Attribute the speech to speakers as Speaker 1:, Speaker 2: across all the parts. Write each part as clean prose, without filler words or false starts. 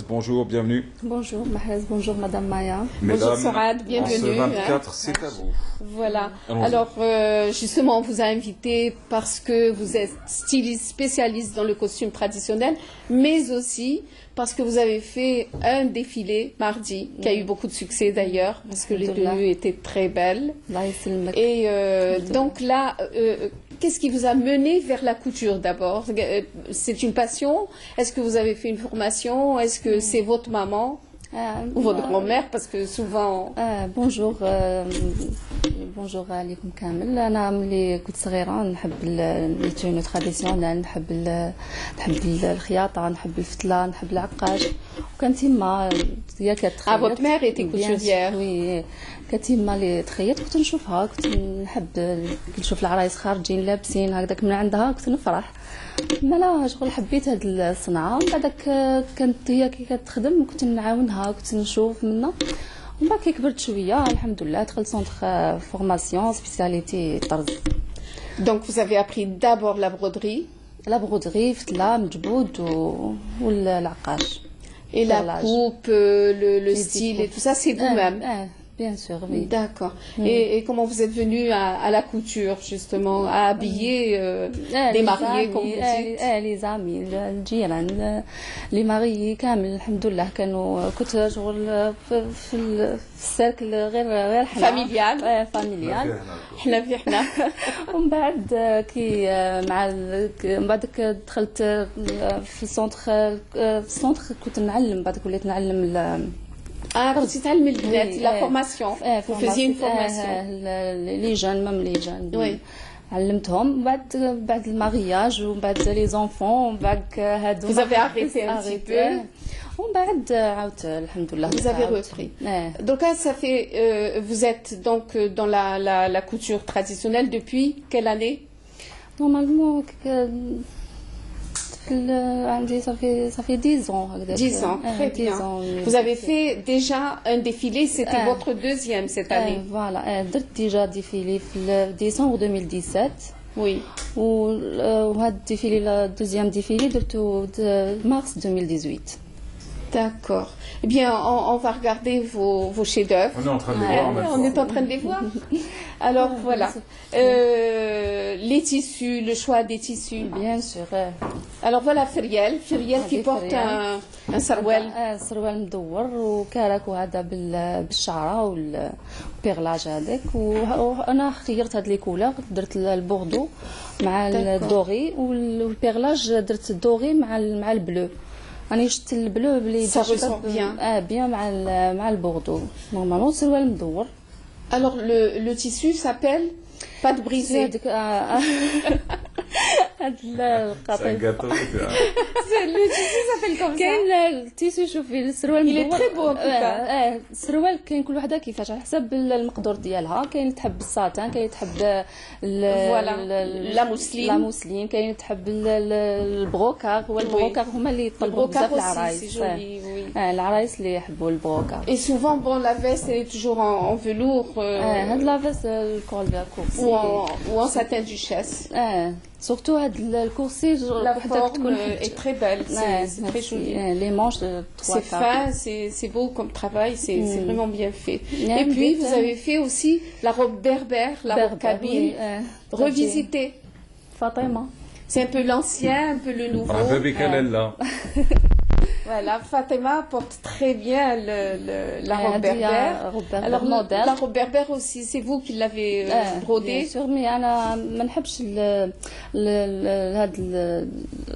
Speaker 1: Bonjour, bienvenue.
Speaker 2: Bonjour Mahrez, bonjour Madame Maya.
Speaker 1: Mesdames,
Speaker 3: bonjour Sourad, bienvenue.
Speaker 1: Ce 24, c'est à vous.
Speaker 3: Voilà.
Speaker 1: Allons-y.
Speaker 3: Alors, justement, on vous a invité parce que vous êtes styliste spécialiste dans le costume traditionnel, mais aussi parce que vous avez fait un défilé mardi, qui a eu beaucoup de succès d'ailleurs, parce que les tenues étaient très belles. Et donc là, qu'est-ce qui vous a mené vers la couture d'abord? C'est une passion? Est-ce que vous avez fait une formation? Est-ce que c'est votre maman ou votre grand-mère? Parce que souvent...
Speaker 2: bonjour bonjour عليكم كامل. انا ملي كنت صغيره نحب لي تونو تراديسيونيل، نحب الخياطه، نحب الفتله، نحب العقاج. وكانت تما هي كتخيط.
Speaker 3: votre mère était couturière.
Speaker 2: وي كانت تما اللي تخيط، كنت نشوفها، كنت نحب نشوف العرايس خارجين لابسين هكذاك من عندها، كنت نفرح. لا شغل حبيت هاد الصنعه. من بعدك كانت هي كي كتخدم كنت نعاونها، كنت نشوف منها. ومن بعد كي كبرت شويه الحمد لله دخلت سونتر فورماسيون سبيسياليتي طرز.
Speaker 3: Donc vous avez appris d'abord la broderie,
Speaker 2: فتله مجبود والعقاش.
Speaker 3: Et la coupe, le style et tout ça, c'est vous-même.
Speaker 2: Bien sûr, oui.
Speaker 3: D'accord. Et comment vous êtes venu à la couture, justement, à habiller les mariés, comme vous dites?
Speaker 2: les amis, الجيران، les mariés كامل الحمد لله كانوا كنت شغل في السيركل غير حنا.
Speaker 3: فاميليال.
Speaker 2: فاميليال.
Speaker 3: حنا.
Speaker 2: ومن بعد كي من بعد دخلت في السونتر كنت نعلم، بعد وليت نعلم
Speaker 3: كنتي تعلمي البنات la formation. Vous faisiez une formation.
Speaker 2: les jeunes, même les jeunes. علمتهم بعد المارياج ومن بعد لي زونفون ومن بعد هادو.
Speaker 3: Vous avez arrêté un petit peu.
Speaker 2: ومن بعد عاودت الحمد لله.
Speaker 3: Vous avez repris. Donc là, ça fait vous êtes donc dans la couture traditionnelle depuis quelle année?
Speaker 2: Normalement ça fait 10 ans.
Speaker 3: 10 ans, très bien. Vous avez fait déjà un défilé, c'était votre deuxième cette année.
Speaker 2: Voilà, درت déjà défilé في décembre 2017.
Speaker 3: Oui.
Speaker 2: وهذا الديفيلي le deuxième défilé درتو mars 2018.
Speaker 3: D'accord. Eh bien, on va regarder vos chefs-d'œuvre.
Speaker 1: On est en train de les voir maintenant.
Speaker 3: On est en train de les voir. Alors, voilà. Les tissus, le choix des tissus.
Speaker 2: Bien sûr.
Speaker 3: Alors, voilà Feriel qui porte un sarouel.
Speaker 2: سروال مدور وكارك وهذا بالشعره والبيغلاج هذاك. وانا خيرت هاد لي كولور، درت البوردو مع الدوغي، والبيغلاج درت الدوغي مع البلو. أنا شفت البلو بلي بيان مع البوردو. نورمالمون سروال مدور.
Speaker 3: Alors le tissu s'appelle pâte brisée.
Speaker 1: C'est un gâteau.
Speaker 3: Le tissu s'appelle comme ça.
Speaker 2: كاين التيسو شوفي السروال
Speaker 3: Il est très beau en tout cas.
Speaker 2: السروال كاين كل وحده كيفاش على حسب المقدور ديالها. كاين اللي تحب الساتان، كاين اللي تحب لا موسلين، كاين اللي تحب البروكار. والبروكار هما اللي يطلبوا بزاف العرايس. العرايس اللي يحبوا البروكار.
Speaker 3: Et souvent bon la veste elle est toujours en velours.
Speaker 2: هاد لا فيست الكول كورسي
Speaker 3: ou en satin duchesse.
Speaker 2: Surtout le coursier,
Speaker 3: la forme est très belle, c'est très joli.
Speaker 2: Les manches de 3
Speaker 3: c'est fin, c'est beau comme travail, c'est vraiment bien fait. Et puis vous avez fait aussi la robe berbère, la robe kabyle, revisitée.
Speaker 2: Fatima.
Speaker 3: C'est un peu l'ancien, un peu le nouveau. Voilà, Fatima porte très bien la robe berbère. Alors la robe berbère aussi, c'est vous qui l'avez brodée.
Speaker 2: Bien sûr, mais أنا ما نحبش هاد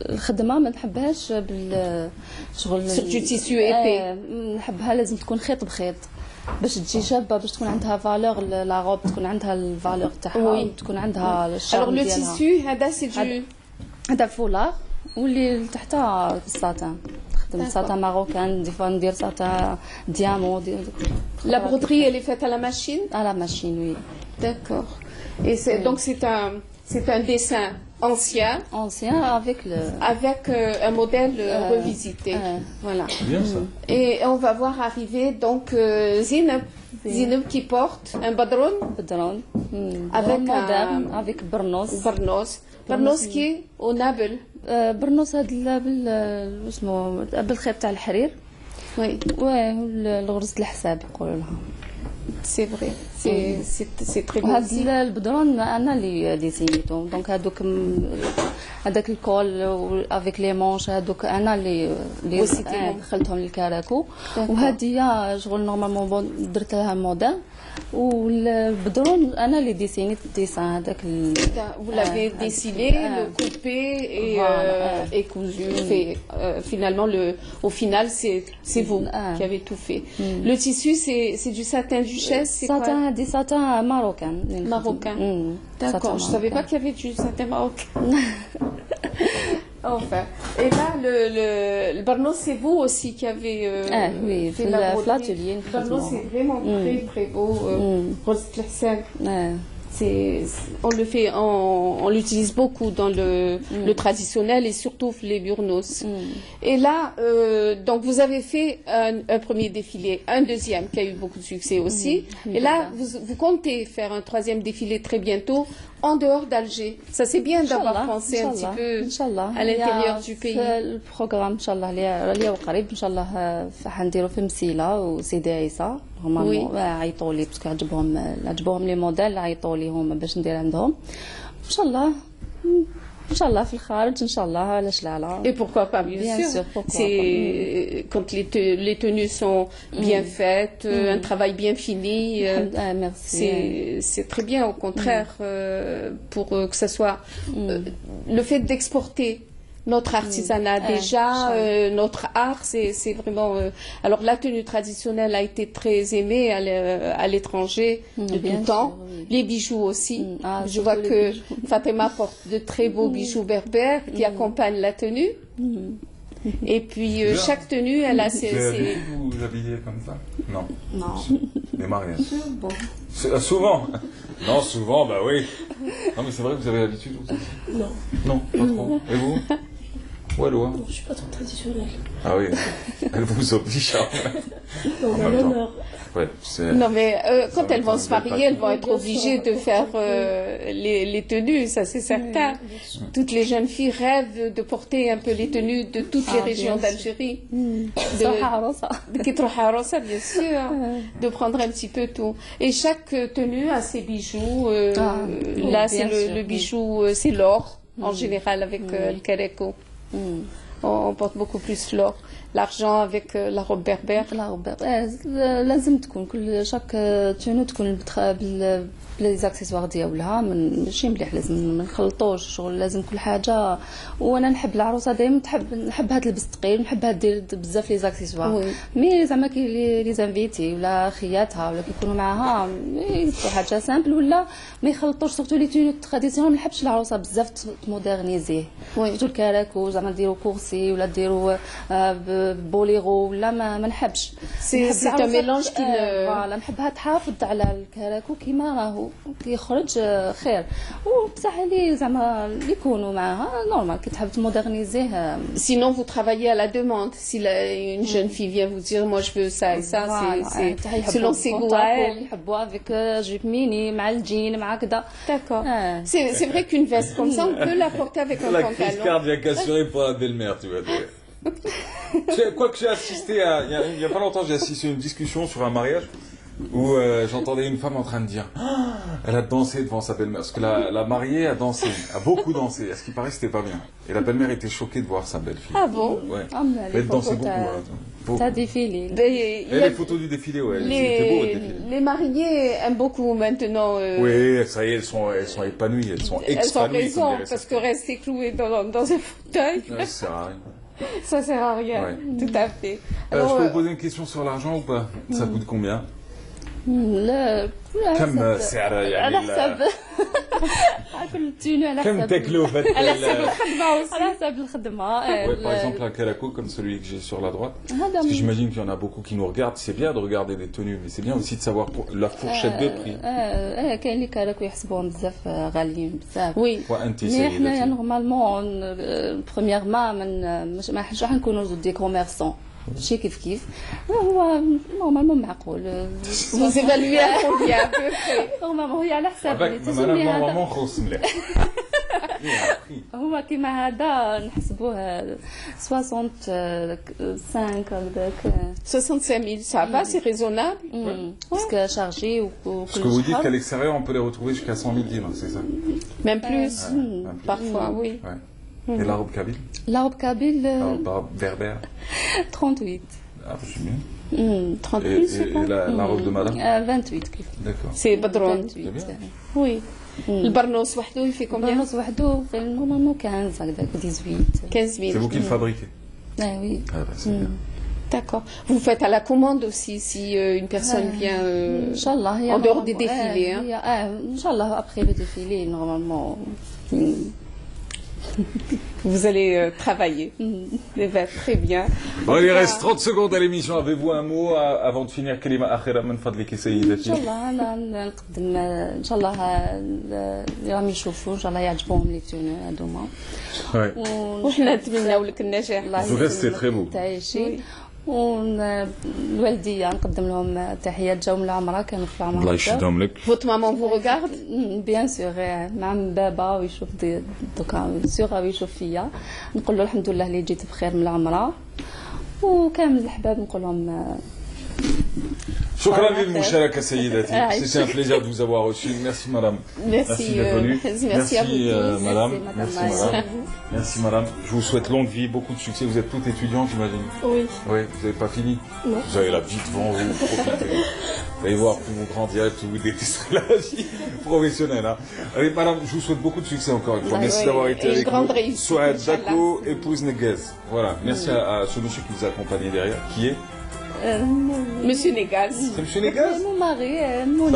Speaker 2: الخدمة، ما نحبهاش بالشغل.
Speaker 3: sur du tissu épais.
Speaker 2: نحبها لازم تكون خيط بخيط باش تجي شابه، باش تكون عندها فالور لا روب، تكون عندها الفالور تاعها، تكون عندها الشارم
Speaker 3: ديالها. Alors le tissu هذا c'est du
Speaker 2: هذا فولار، واللي تحتها الساتان. خدمت ساتان ماروكان، دي فوا ندير ساتان ديامون.
Speaker 3: La broderie elle est faite à la machine?
Speaker 2: À la machine, oui.
Speaker 3: D'accord. Et donc c'est un dessin ancien avec un modèle revisité. Voilà.
Speaker 1: Bien ça.
Speaker 3: Et on va voir arriver donc Zineb qui porte un badron
Speaker 2: avec
Speaker 3: برنوس qui est au nabel.
Speaker 2: برنوس هذا اسمه بالخيط تاع الحرير.
Speaker 3: Oui,
Speaker 2: واه الغرز الحساب يقولوا لها.
Speaker 3: c'est vrai. C'est très beau aussi.
Speaker 2: وهاد البدرون انا اللي ديزينيتهم دونك هادوك هذاك الكول افيك لي مونش هادوك انا اللي دخلتهم للكراكو. وهذه هي شغل نورمالمون درت لها موديل والبدرون انا اللي ديسينيت الديسان هذاك.
Speaker 3: Vous l'avez dessiné, le coupé et cousu. Finalement, au final, c'est vous qui avez tout fait. Le tissu, c'est du satin duchesse, c'est quoi?
Speaker 2: ساتان هادي ساتان ماروكان.
Speaker 3: Marocain. D'accord, je ne savais pas qu'il y avait du satin marocain. Enfin. Et là, le barno, c'est vous aussi qui avez
Speaker 2: oui,
Speaker 3: fait la broderie.
Speaker 2: l'atelier.
Speaker 3: Le barno, c'est vraiment très très beau. Rose Tlahsen. On le fait, on l'utilise beaucoup dans le traditionnel et surtout les burnos. Et là, donc vous avez fait un premier défilé, un deuxième qui a eu beaucoup de succès aussi. Et là, vous comptez faire un troisième défilé très bientôt en dehors d'Alger. Ça c'est bien d'avoir pensé un petit peu à l'intérieur du pays.
Speaker 2: البروغرام ان شاء الله اللي قريب ان شاء الله حنديروا في مسيله وسيدي عيسى هما عيطوا لي باسكو عجبوهم لي موديل عيطوا لي هما باش ندير عندهم ان شاء الله. ان شاء الله في الخارج ان شاء الله علاش لا.
Speaker 3: Et pourquoi pas, bien sûr. C'est quand les tenues sont bien faites, un travail bien fini. C'est très bien, au contraire, pour que ça soit le fait d'exporter notre artisanat déjà, notre art, c'est vraiment. Alors la tenue traditionnelle a été très aimée à l'étranger de tout temps. Les bijoux aussi. Je vois que Fatima porte de très beaux bijoux berbères qui accompagnent la tenue. Et puis chaque tenue, elle a ses.
Speaker 1: Vous vous habillez comme ça? Non.
Speaker 2: Non.
Speaker 1: Les mariages. Bon. Souvent. Non, souvent, bah oui. Non, mais c'est vrai que vous avez l'habitude ou ça?
Speaker 4: Non.
Speaker 1: Non, pas trop. Et vous? Ouais, Loa.
Speaker 4: Non, je suis pas trop traditionnelle.
Speaker 1: Ah oui, elle vous oblige à...
Speaker 4: Non, on a l'honneur.
Speaker 1: Ouais,
Speaker 3: non, mais quand elles vont se marier, elles vont être obligées de faire les tenues, ça c'est certain. Toutes les jeunes filles rêvent de porter un peu les tenues de toutes les régions d'Algérie. Bien sûr, de prendre un petit peu tout. Et chaque tenue a ses bijoux. Là, c'est le bijou, c'est l'or, en général, avec le kareko. On porte beaucoup plus l'or. L'argent avec la robe berbère.
Speaker 2: La robe berbère. لازم تكون كل شاك تونو تكون لي زاكسيسوار ديالها ماشي مليح لازم ما نخلطوش شغل لازم كل حاجه. وانا نحب العروسه دائما نحبها تلبس ثقيل نحبها دير بزاف لي زاكسيسوار مي زعما كاين لي زانفيتي ولا خياتها ولا كيكونوا معاها يديروا حاجه سامبل ولا ما يخلطوش سورتو لي توني تراديسيونيل ما نحبش العروسه بزاف تمودرنيزيه سورتو الكراكو زعما ديروا كورسي ولا ديروا بوليغو ولا ما نحبش.
Speaker 3: سي ان ميلونج كي
Speaker 2: فوالا نحبها تحافظ على الكراكو كيما راهو كيخرج خير وبصح اللي زعما اللي يكونوا معاها نورمال كي تحب تمودرنيزيه.
Speaker 3: Sinon vous travaillez à la demande. Si une jeune fille vient vous dire moi je veux ça et ça, c'est selon ses goûts à elle.
Speaker 2: يحبوا avec جيب ميني مع الجين مع كذا.
Speaker 3: D'accord. C'est vrai qu'une veste comme ça on peut la porter avec un pantalon.
Speaker 1: La crise cardiaque assurée pour la belle-mère, tu vois. Quoique j'ai assisté à, il y a pas longtemps, j'ai assisté à une discussion sur un mariage où j'entendais une femme en train de dire elle a dansé devant sa belle-mère parce que la mariée a dansé, a beaucoup dansé. À ce qui paraît c'était pas bien. Et la belle-mère était choquée de voir sa belle-fille.
Speaker 3: Ah bon?
Speaker 1: Ouais. Elle dansait beaucoup.
Speaker 2: T'as défilé.
Speaker 1: Et les photos du défilé, ouais. C'était beau le défilé.
Speaker 3: Les mariés aiment beaucoup maintenant.
Speaker 1: Oui, ça y est, elles sont épanouies, elles sont expanouies.
Speaker 3: Elles ont raison parce que rester cloué dans un fauteuil.
Speaker 1: Ça sert à rien.
Speaker 3: Ça sert à rien, tout à fait.
Speaker 1: Alors, je peux vous poser une question sur l'argent ou pas? Ça coûte combien?
Speaker 2: لا
Speaker 1: كم سعر يعني
Speaker 2: على حسب كل تونو على
Speaker 1: كم
Speaker 2: حسب
Speaker 1: تكلفة
Speaker 3: على حسب الخدمة
Speaker 2: على حسب الخدمة.
Speaker 1: Par exemple un calaco comme celui que j'ai sur la droite, parce que j'imagine qu'il y en a beaucoup qui nous regardent. C'est bien de regarder des tenues, mais c'est bien aussi de savoir la fourchette de prix.
Speaker 2: كاين اللي كالاكو يحسبوهم بزاف غاليين بزاف.
Speaker 3: وي
Speaker 1: وانت
Speaker 2: مي حنايا نورمالمون برومييرمون ما حنش راح نكونوا دي كوميرسون شي كيف هو نورمالمون معقول.
Speaker 3: Vous évaluez à combien à peu près?
Speaker 2: نورمالمون هي على حساب اللي
Speaker 1: نورمالمون خلص مليح.
Speaker 2: هو كيما هذا نحسبوه 65 هكذاك
Speaker 3: 65 000, ça va, c'est raisonnable.
Speaker 2: باسكو شارجي وكل
Speaker 1: Ce que vous dites qu'à l'extérieur, on peut les retrouver jusqu'à 100 000 dinars, c'est ça?
Speaker 3: Même plus,
Speaker 1: Même plus.
Speaker 3: parfois, oui.
Speaker 1: Ouais. Et l'arabe kabyle?
Speaker 2: l'arabe kabyle
Speaker 1: L'arabe berbère?
Speaker 2: 38
Speaker 1: Ah, je suis bien.
Speaker 3: 30
Speaker 1: Et,
Speaker 3: 000,
Speaker 1: et l'arabe de madame?
Speaker 2: 28 كيف
Speaker 1: D'accord.
Speaker 3: c'est Badron.
Speaker 2: 28
Speaker 3: Oui. البرنوس وحده, il fait combien?
Speaker 2: البرنوس وحده في نورمالمون 15 هكذاك 18
Speaker 3: 15 000.
Speaker 1: C'est vous qui le fabriquez?
Speaker 2: اه وي
Speaker 1: Ah, bah, c'est bien.
Speaker 3: D'accord. Vous faites à la commande aussi si une personne vient
Speaker 2: ان شاء الله هي
Speaker 3: en dehors des
Speaker 2: normalement-
Speaker 3: défilés. Hein.
Speaker 2: هي ان شاء الله ابخي لو ديفيلي نورمالمون
Speaker 3: Vous allez travailler. Très bien.
Speaker 1: Bon, il reste 30 secondes à l'émission. Avez-vous un mot avant de finir? كلمة أخيرة من فضلك
Speaker 2: ان
Speaker 1: سيدتي.
Speaker 2: شاء الله انا نقدم ان شاء الله اللي راهم يشوفوا ان شاء الله يعجبوهم لي تونو هذوما
Speaker 1: Ouais.
Speaker 3: وحنا نتمنوا لك النجاح.
Speaker 2: الله
Speaker 1: En tout cas, c'était
Speaker 2: يسلمك
Speaker 1: très beau.
Speaker 2: تعيشي والوالدية نقدم لهم تحيات جاو من العمرة كانوا في العمرة
Speaker 1: الله يشدهم لك.
Speaker 3: Votre maman vous regarde?
Speaker 2: بيان سور مع بابا ويشوف دوكا سور ويشوف فيا نقول له الحمد لله اللي جيت بخير من العمرة وكامل الحباب نقول لهم
Speaker 1: شكرا للمشاركة سيدتي. C'était un plaisir de vous avoir reçu. Merci madame.
Speaker 3: Merci,
Speaker 1: d'être venue.
Speaker 3: merci à vous tous.
Speaker 1: Madame.
Speaker 2: Merci,
Speaker 1: Merci
Speaker 2: madame.
Speaker 1: madame. Merci madame. Je vous souhaite longue vie, beaucoup de succès. Vous êtes toutes étudiantes, j'imagine.
Speaker 4: Oui.
Speaker 1: Oui, vous n'avez pas fini?
Speaker 4: Non.
Speaker 1: Vous avez la vie devant vous, profitez. Vous allez voir, plus vous grandirez, plus vous détesterez la vie professionnelle. Hein. Allez, madame, je vous souhaite beaucoup de succès encore une fois. Merci
Speaker 3: oui.
Speaker 1: d'avoir été
Speaker 3: Et une
Speaker 1: avec
Speaker 3: grande
Speaker 1: nous.
Speaker 3: réussite,
Speaker 1: Souad
Speaker 3: Inch'Allah.
Speaker 1: Dako, épouse Neguez. Voilà, merci à ce monsieur qui vous a accompagné derrière, qui est
Speaker 3: Monsieur Negaz.
Speaker 1: C'est monsieur Neguez?
Speaker 2: mon mari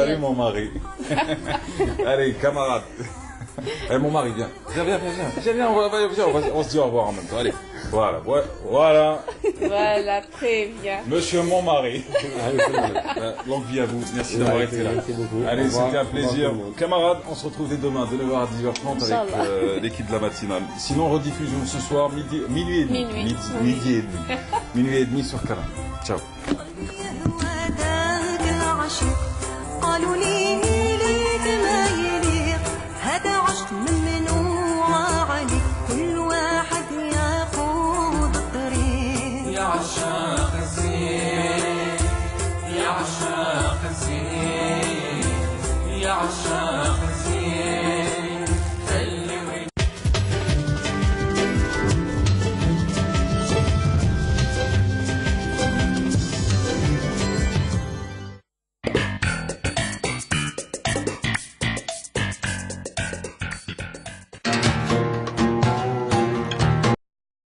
Speaker 1: Salut mon mari. Allez, camarade. Allez, mon mari, viens. Viens, on se dit au revoir en même temps. Allez, voilà, voilà.
Speaker 3: Voilà, très bien.
Speaker 1: Monsieur mon mari. Longue vie à vous. Merci d'avoir été là.
Speaker 5: Merci beaucoup.
Speaker 1: Allez,
Speaker 5: Au revoir.
Speaker 1: c'était un plaisir.
Speaker 5: Au revoir tout le monde.
Speaker 1: Camarades, on se retrouve dès demain de 9h à 10h30 avec
Speaker 2: Inch'Allah.
Speaker 1: l'équipe de la matinale. Sinon, rediffusion ce soir, minuit et demi.
Speaker 3: Minuit.
Speaker 1: Midi et demi. Minuit et demi sur Canal. Ciao.
Speaker 6: هداك العشق قالوا لي ليك ما يليق هذا عشق ممنوع عليك كل واحد ياخذ الطريق
Speaker 7: يا عشاق الزين يا عشاق الزين يا عشاق